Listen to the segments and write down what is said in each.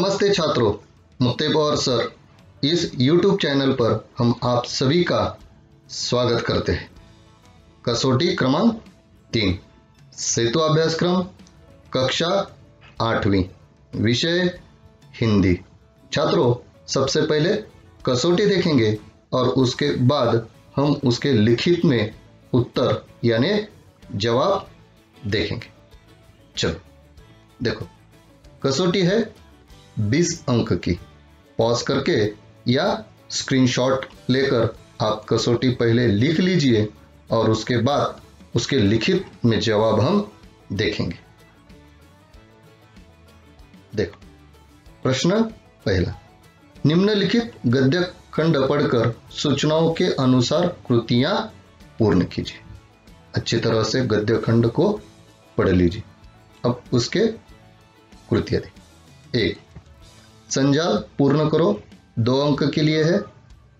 नमस्ते छात्रों, मुक्ते पवार सर इस YouTube चैनल पर हम आप सभी का स्वागत करते हैं। कसौटी क्रमांक 3 सेतु अभ्यासक्रम कक्षा 8वीं विषय हिंदी। छात्रों, सबसे पहले कसौटी देखेंगे और उसके बाद हम उसके लिखित में उत्तर यानी जवाब देखेंगे। चलो देखो, कसौटी है 20 अंक की। पॉज करके या स्क्रीनशॉट लेकर आप कसौटी पहले लिख लीजिए और उसके बाद उसके लिखित में जवाब हम देखेंगे। देखो, प्रश्न पहला, निम्नलिखित गद्य खंड पढ़कर सूचनाओं के अनुसार कृतियां पूर्ण कीजिए। अच्छी तरह से गद्य खंड को पढ़ लीजिए। अब उसके कृतियां दें। 1, संजाल पूर्ण करो, 2 अंक के लिए है।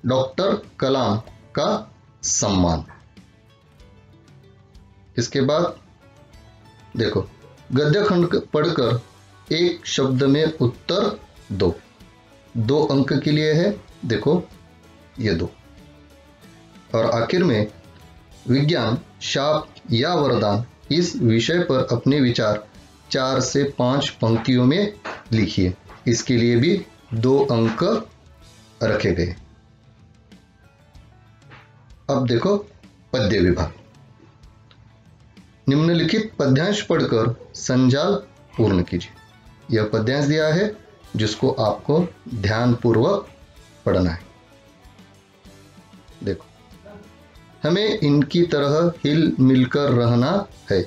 डॉक्टर कलाम का सम्मान। इसके बाद देखो, गद्य खंड पढ़कर एक शब्द में उत्तर दो। 2 अंक के लिए है, देखो ये 2। और आखिर में विज्ञान, शाप या वरदान इस विषय पर अपने विचार 4 से 5 पंक्तियों में लिखिए। इसके लिए भी 2 अंक रखे गए। अब देखो पद्य विभाग। निम्नलिखित पद्यांश पढ़कर संजाल पूर्ण कीजिए। यह पद्यांश दिया है जिसको आपको ध्यानपूर्वक पढ़ना है। देखो, हमें इनकी तरह हिल मिलकर रहना है।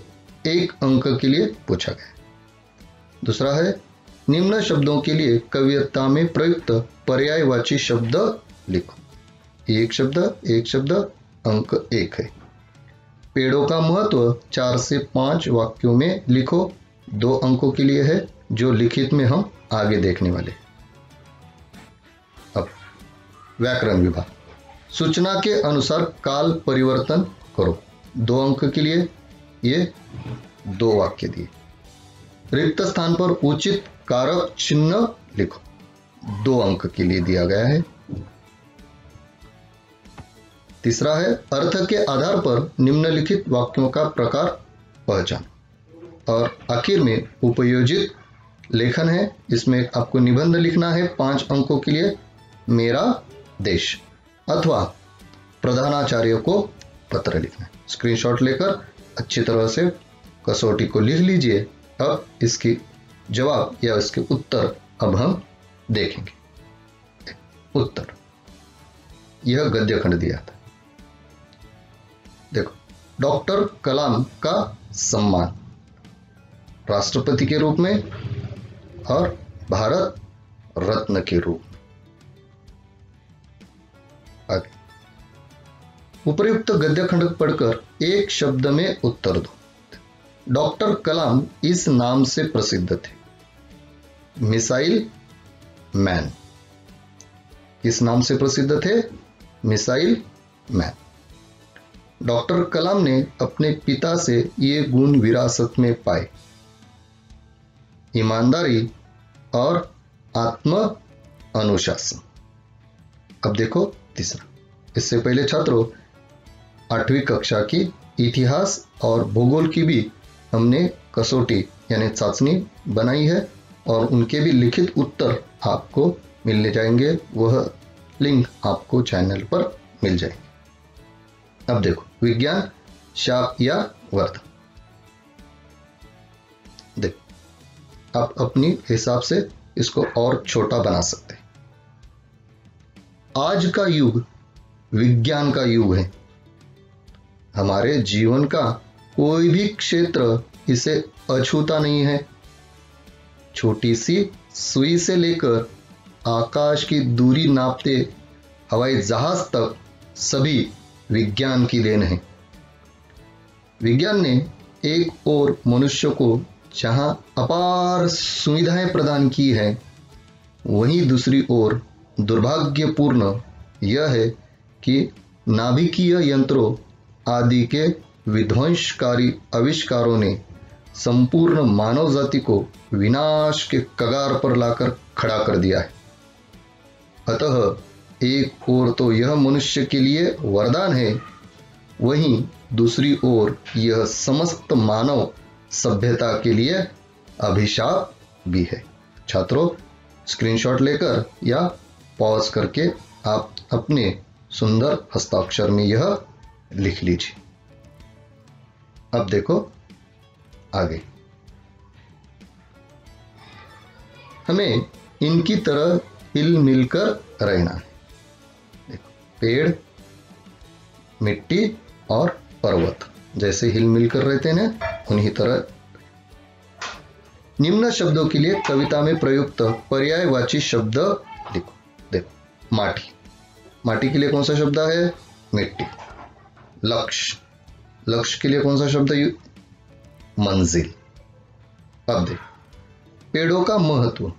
1 अंक के लिए पूछा गया। दूसरा है, निम्न शब्दों के लिए कविता में प्रयुक्त पर्यायवाची शब्द लिखो। एक शब्द अंक 1 है। पेड़ों का महत्व 4 से 5 वाक्यों में लिखो। 2 अंकों के लिए है, जो लिखित में हम आगे देखने वाले। अब व्याकरण विभाग। सूचना के अनुसार काल परिवर्तन करो। 2 अंक के लिए ये 2 वाक्य दिए। रिक्त स्थान पर उचित कारक चिन्ह लिखो। 2 अंक के लिए दिया गया है। तीसरा है, अर्थ के आधार पर निम्नलिखित वाक्यों का प्रकार पहचान। और आखिर में उपयोजित लेखन है। इसमें आपको निबंध लिखना है 5 अंकों के लिए। मेरा देश अथवा प्रधानाचार्य को पत्र लिखना है। स्क्रीनशॉट लेकर अच्छी तरह से कसौटी को लिख लीजिए। अब इसकी जवाब या इसके उत्तर अब हम देखेंगे। उत्तर, यह गद्य खंड दिया था। देखो, डॉक्टर कलाम का सम्मान राष्ट्रपति के रूप में और भारत रत्न के रूप में। आगे, उपयुक्त गद्य खंड पढ़कर एक शब्द में उत्तर दो। डॉक्टर कलाम इस नाम से प्रसिद्ध थे। Missile man. किस नाम से प्रसिद्ध थे? Missile man. डॉक्टर कलाम ने अपने पिता से ये गुण विरासत में पाए। ईमानदारी और आत्म अनुशासन। अब देखो तीसरा। इससे पहले छात्रों, 8वीं कक्षा की इतिहास और भूगोल की भी हमने कसौटी यानी चाशनी बनाई है और उनके भी लिखित उत्तर आपको मिलने जाएंगे। वह लिंक आपको चैनल पर मिल जाएंगे। अब देखो, विज्ञान, शाप या वरदान। देखो, आप अपनी हिसाब से इसको और छोटा बना सकते हैं। आज का युग विज्ञान का युग है। हमारे जीवन का कोई भी क्षेत्र इसे अछूता नहीं है। छोटी सी सुई से लेकर आकाश की दूरी नापते हवाई जहाज तक सभी विज्ञान की देन है। विज्ञान ने एक ओर मनुष्य को जहां अपार सुविधाएं प्रदान की है, वहीं दूसरी ओर दुर्भाग्यपूर्ण यह है कि नाभिकीय यंत्रों आदि के विध्वंसकारी आविष्कारों ने संपूर्ण मानव जाति को विनाश के कगार पर लाकर खड़ा कर दिया है। अतः एक ओर तो यह मनुष्य के लिए वरदान है, वहीं दूसरी ओर यह समस्त मानव सभ्यता के लिए अभिशाप भी है। छात्रों, स्क्रीनशॉट लेकर या पॉज करके आप अपने सुंदर हस्ताक्षर में यह लिख लीजिए। अब देखो आगे, हमें इनकी तरह हिल मिलकर रहना है। देखो, पेड़, मिट्टी और पर्वत जैसे हिल मिलकर रहते हैं उन्हीं तरह निम्न शब्दों के लिए कविता में प्रयुक्त पर्यायवाची शब्द लिखो। देखो, माटी, माटी के लिए कौन सा शब्द है? मिट्टी। लक्ष्य, लक्ष्य के लिए कौन सा शब्द है? मंजिल। अब देखो, पेड़ों का महत्व।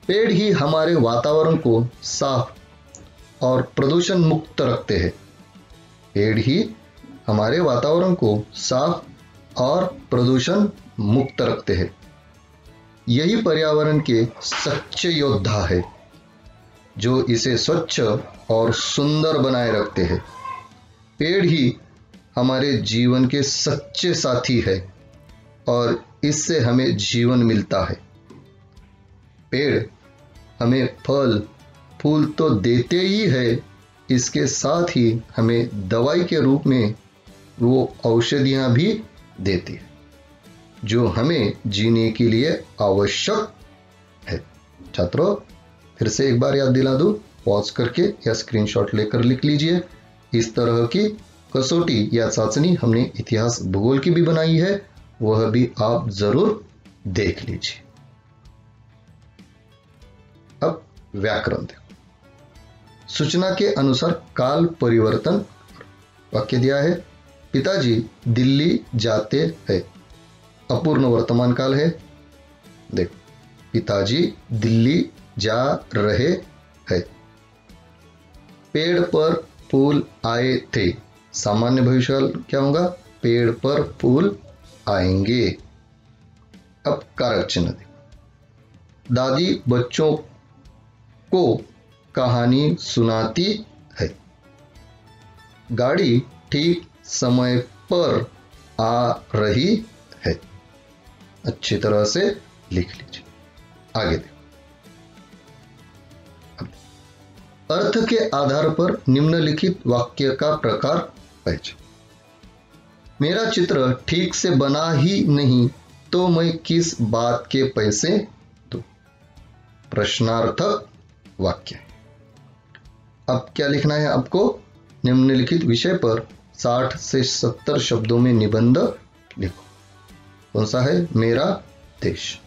पेड़ ही हमारे वातावरण को साफ और प्रदूषण मुक्त रखते हैं। पेड़ ही हमारे वातावरण को साफ और प्रदूषण मुक्त रखते हैं। यही पर्यावरण के सच्चे योद्धा है, जो इसे स्वच्छ और सुंदर बनाए रखते हैं। पेड़ ही हमारे जीवन के सच्चे साथी है और इससे हमें जीवन मिलता है। पेड़ हमें फल फूल तो देते ही है, इसके साथ ही हमें दवाई के रूप में वो औषधियां भी देती है, जो हमें जीने के लिए आवश्यक है। छात्रों, फिर से एक बार याद दिला दूं, पॉज करके या स्क्रीनशॉट लेकर लिख लीजिए। इस तरह की कसौटी या चाशनी हमने इतिहास भूगोल की भी बनाई है, वह भी आप जरूर देख लीजिए। अब व्याकरण देखो। सूचना के अनुसार काल परिवर्तन, वाक्य दिया है, पिताजी दिल्ली जाते हैं, अपूर्ण वर्तमान काल है। देखो, पिताजी दिल्ली जा रहे हैं। पेड़ पर फूल आए थे, सामान्य भविष्यकाल क्या होगा? पेड़ पर फूल आएंगे। अब कारक चिन्ह देखो। दादी बच्चों को कहानी सुनाती है। गाड़ी ठीक समय पर आ रही है। अच्छी तरह से लिख लीजिए। आगे देखो। अर्थ के आधार पर निम्नलिखित वाक्य का प्रकार पहचान। मेरा चित्र ठीक से बना ही नहीं तो मैं किस बात के पैसे दूं? प्रश्नार्थक वाक्य। अब क्या लिखना है आपको? निम्नलिखित विषय पर 60 से 70 शब्दों में निबंध लिखो। कौन सा है? मेरा देश।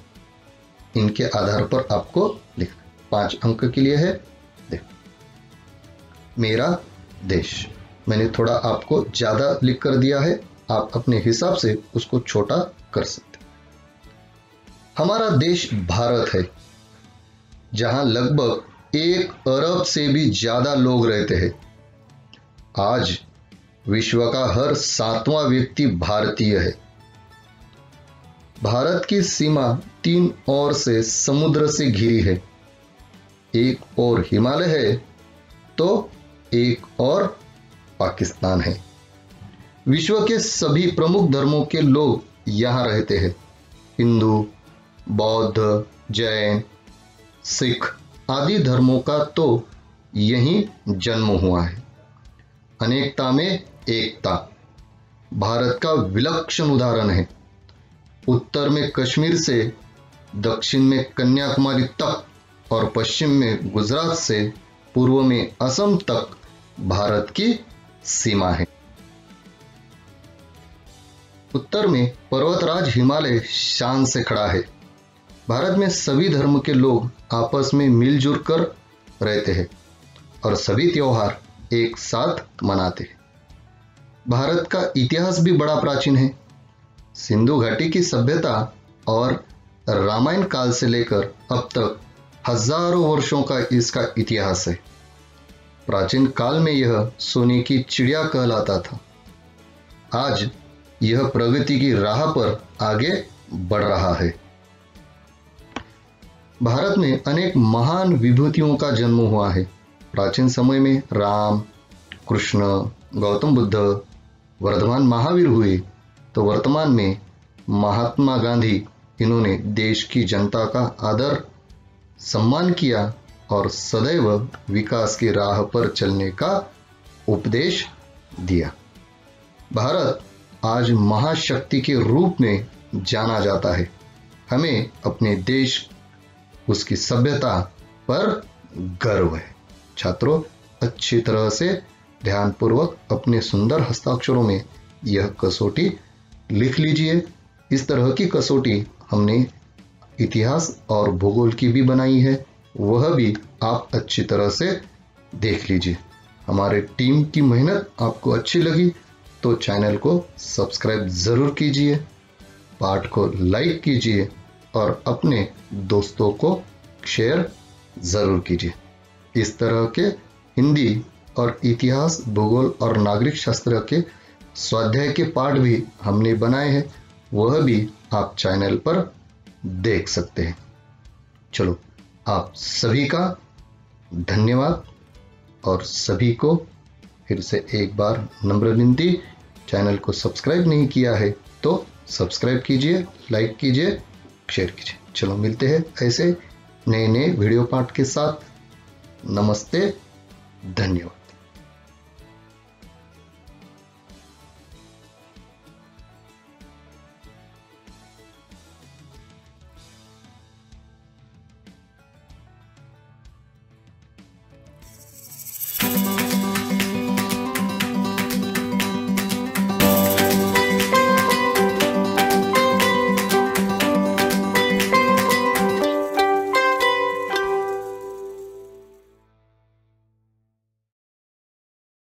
इनके आधार पर आपको लिखना, 5 अंक के लिए है। देखो, मेरा देश, मैंने थोड़ा आपको ज्यादा लिख कर दिया है, आप अपने हिसाब से उसको छोटा कर सकते। हमारा देश भारत है, जहां लगभग 1 अरब से भी ज्यादा लोग रहते हैं। आज विश्व का हर 7वां व्यक्ति भारतीय है। भारत की सीमा 3 ओर से समुद्र से घिरी है। एक ओर हिमालय है तो एक और पाकिस्तान है। विश्व के सभी प्रमुख धर्मों के लोग यहां रहते हैं। हिंदू, बौद्ध, जैन, सिख आदि धर्मों का तो यहीं जन्म हुआ है। अनेकता में एकता भारत का विलक्षण उदाहरण है। उत्तर में कश्मीर से, दक्षिण में कन्याकुमारी तक और पश्चिम में गुजरात से पूर्व में असम तक भारत की सीमा है। उत्तर में पर्वतराज हिमालय शान से खड़ा है। भारत में सभी धर्म के लोग आपस में मिलजुल कर रहते हैं और सभी त्योहार एक साथ मनाते हैं। भारत का इतिहास भी बड़ा प्राचीन है। सिंधु घाटी की सभ्यता और रामायण काल से लेकर अब तक हजारों वर्षों का इसका इतिहास है। प्राचीन काल में यह सोने की चिड़िया कहलाता था। आज यह प्रगति की राह पर आगे बढ़ रहा है। भारत में अनेक महान विभूतियों का जन्म हुआ है। प्राचीन समय में राम, कृष्ण, गौतम बुद्ध, वर्धमान महावीर हुए, तो वर्तमान में महात्मा गांधी, इन्होंने देश की जनता का आदर सम्मान किया और सदैव विकास की राह पर चलने का उपदेश दिया। भारत आज महाशक्ति के रूप में जाना जाता है। हमें अपने देश, उसकी सभ्यता पर गर्व है। छात्रों, अच्छी तरह से ध्यानपूर्वक अपने सुंदर हस्ताक्षरों में यह कसौटी लिख लीजिए। इस तरह की कसौटी हमने इतिहास और भूगोल की भी बनाई है, वह भी आप अच्छी तरह से देख लीजिए। हमारे टीम की मेहनत आपको अच्छी लगी तो चैनल को सब्सक्राइब ज़रूर कीजिए, पाठ को लाइक कीजिए और अपने दोस्तों को शेयर ज़रूर कीजिए। इस तरह के हिंदी और इतिहास, भूगोल और नागरिक शास्त्र के स्वाध्याय के पाठ भी हमने बनाए हैं, वह भी आप चैनल पर देख सकते हैं। चलो, आप सभी का धन्यवाद और सभी को फिर से एक बार नम्र विनती, चैनल को सब्सक्राइब नहीं किया है तो सब्सक्राइब कीजिए, लाइक कीजिए, शेयर कीजिए। चलो, मिलते हैं ऐसे नए नए वीडियो पाठ के साथ। नमस्ते, धन्यवाद।